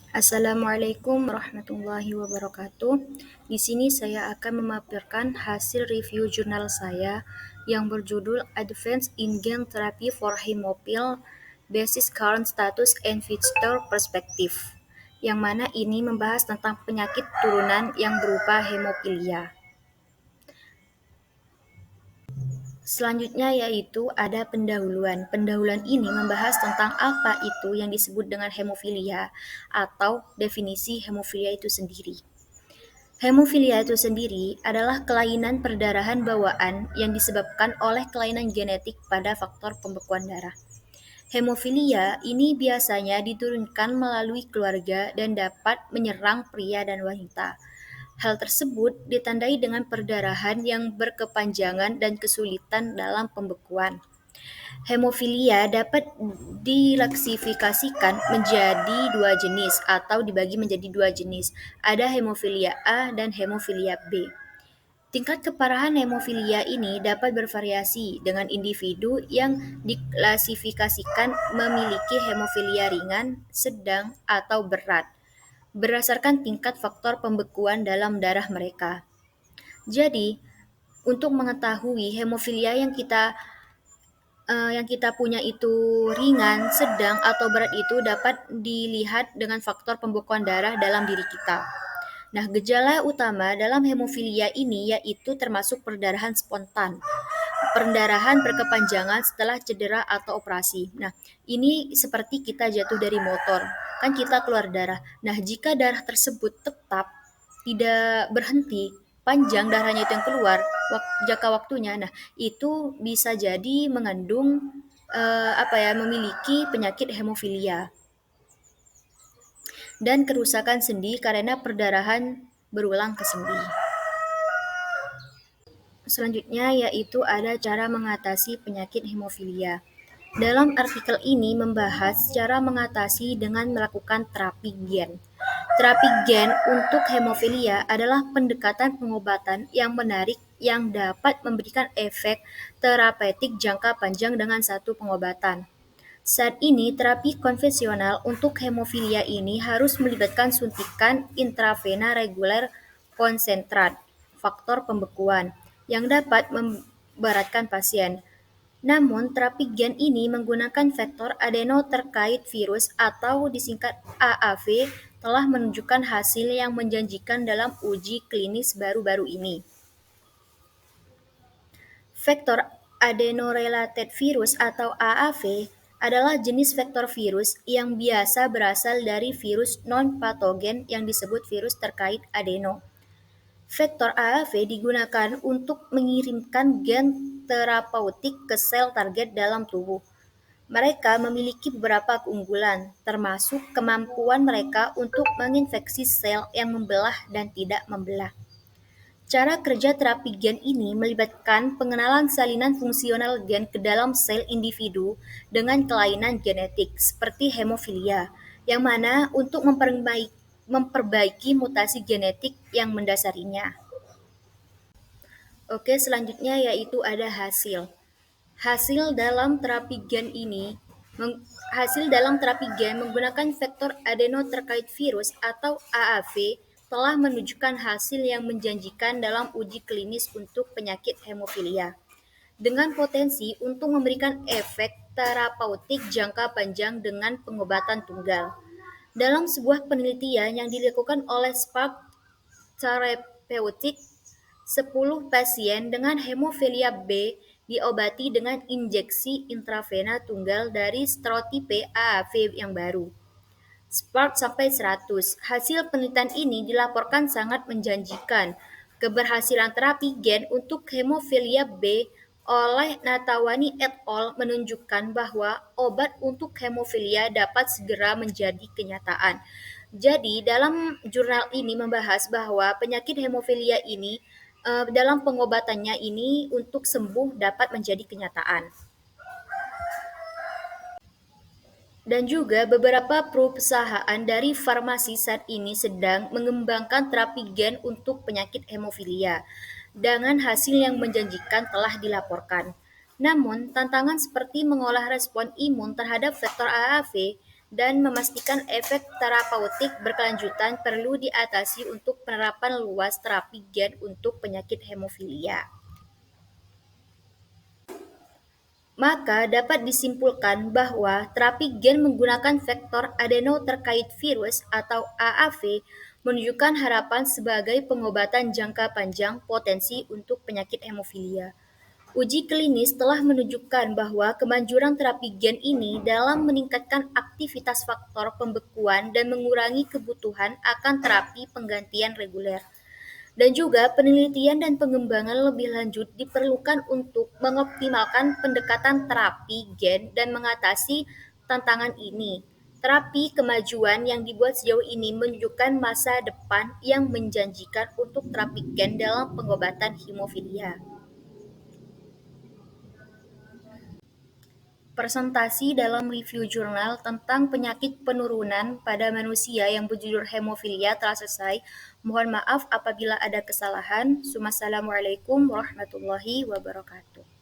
Assalamualaikum warahmatullahi wabarakatuh. Di sini saya akan memaparkan hasil review jurnal saya yang berjudul Advance in Gene Therapy for Hemophilia Basis Current Status and Future Perspective, yang mana ini membahas tentang penyakit turunan yang berupa hemofilia. Selanjutnya yaitu ada pendahuluan. Pendahuluan ini membahas tentang apa itu yang disebut dengan hemofilia atau definisi hemofilia itu sendiri. Hemofilia itu sendiri adalah kelainan perdarahan bawaan yang disebabkan oleh kelainan genetik pada faktor pembekuan darah. Hemofilia ini biasanya diturunkan melalui keluarga dan dapat menyerang pria dan wanita. Hal tersebut ditandai dengan perdarahan yang berkepanjangan dan kesulitan dalam pembekuan. Hemofilia dapat diklasifikasikan menjadi dua jenis atau dibagi menjadi dua jenis. Ada hemofilia A dan hemofilia B. Tingkat keparahan hemofilia ini dapat bervariasi dengan individu yang diklasifikasikan memiliki hemofilia ringan, sedang, atau berat, berdasarkan tingkat faktor pembekuan dalam darah mereka. Jadi, untuk mengetahui hemofilia yang kita punya itu ringan, sedang, atau berat itu dapat dilihat dengan faktor pembekuan darah dalam diri kita. Nah, gejala utama dalam hemofilia ini yaitu termasuk perdarahan spontan, perdarahan berkepanjangan setelah cedera atau operasi. Nah, ini seperti kita jatuh dari motor, kan kita keluar darah. Nah, jika darah tersebut tetap tidak berhenti, panjang darahnya itu yang keluar, jangka waktunya, nah itu bisa jadi mengandung memiliki penyakit hemofilia dan kerusakan sendi karena perdarahan berulang ke sendi. Selanjutnya yaitu ada cara mengatasi penyakit hemofilia. Dalam artikel ini membahas cara mengatasi dengan melakukan terapi gen. Terapi gen untuk hemofilia adalah pendekatan pengobatan yang menarik yang dapat memberikan efek terapeutik jangka panjang dengan satu pengobatan. Saat ini, terapi konvensional untuk hemofilia ini harus melibatkan suntikan intravena reguler konsentrat, faktor pembekuan, yang dapat memberatkan pasien. Namun, terapi gen ini menggunakan vektor adeno terkait virus atau disingkat AAV telah menunjukkan hasil yang menjanjikan dalam uji klinis baru-baru ini. Vektor adeno-related virus atau AAV adalah jenis vektor virus yang biasa berasal dari virus non-patogen yang disebut virus terkait adeno. Vektor AAV digunakan untuk mengirimkan gen terapeutik ke sel target dalam tubuh. Mereka memiliki beberapa keunggulan, termasuk kemampuan mereka untuk menginfeksi sel yang membelah dan tidak membelah. Cara kerja terapi gen ini melibatkan pengenalan salinan fungsional gen ke dalam sel individu dengan kelainan genetik, seperti hemofilia, yang mana untuk memperbaiki mutasi genetik yang mendasarinya. Oke, selanjutnya yaitu ada hasil. Hasil dalam terapi gen menggunakan vektor adeno terkait virus atau AAV telah menunjukkan hasil yang menjanjikan dalam uji klinis untuk penyakit hemofilia, dengan potensi untuk memberikan efek terapeutik jangka panjang dengan pengobatan tunggal. Dalam sebuah penelitian yang dilakukan oleh Spark Therapeutics, 10 pasien dengan hemofilia B diobati dengan injeksi intravena tunggal dari stereotipe AAV yang baru, Spark sampai 100. Hasil penelitian ini dilaporkan sangat menjanjikan. Keberhasilan terapi gen untuk hemofilia B oleh Natawani et al. Menunjukkan bahwa obat untuk hemofilia dapat segera menjadi kenyataan. Jadi, dalam jurnal ini membahas bahwa penyakit hemofilia ini dalam pengobatannya ini untuk sembuh dapat menjadi kenyataan. Dan juga beberapa perusahaan dari farmasi saat ini sedang mengembangkan terapi gen untuk penyakit hemofilia dengan hasil yang menjanjikan telah dilaporkan. Namun, tantangan seperti mengolah respon imun terhadap vektor AAV dan memastikan efek terapeutik berkelanjutan perlu diatasi untuk penerapan luas terapi gen untuk penyakit hemofilia. Maka dapat disimpulkan bahwa terapi gen menggunakan vektor adeno terkait virus atau AAV menunjukkan harapan sebagai pengobatan jangka panjang potensi untuk penyakit hemofilia. Uji klinis telah menunjukkan bahwa kemanjuran terapi gen ini dalam meningkatkan aktivitas faktor pembekuan dan mengurangi kebutuhan akan terapi penggantian reguler. Dan juga penelitian dan pengembangan lebih lanjut diperlukan untuk mengoptimalkan pendekatan terapi gen dan mengatasi tantangan ini. Terapi kemajuan yang dibuat sejauh ini menunjukkan masa depan yang menjanjikan untuk terapi gen dalam pengobatan hemofilia. Presentasi dalam review jurnal tentang penyakit penurunan pada manusia yang berjudul hemofilia telah selesai. Mohon maaf apabila ada kesalahan. Wassalamualaikum warahmatullahi wabarakatuh.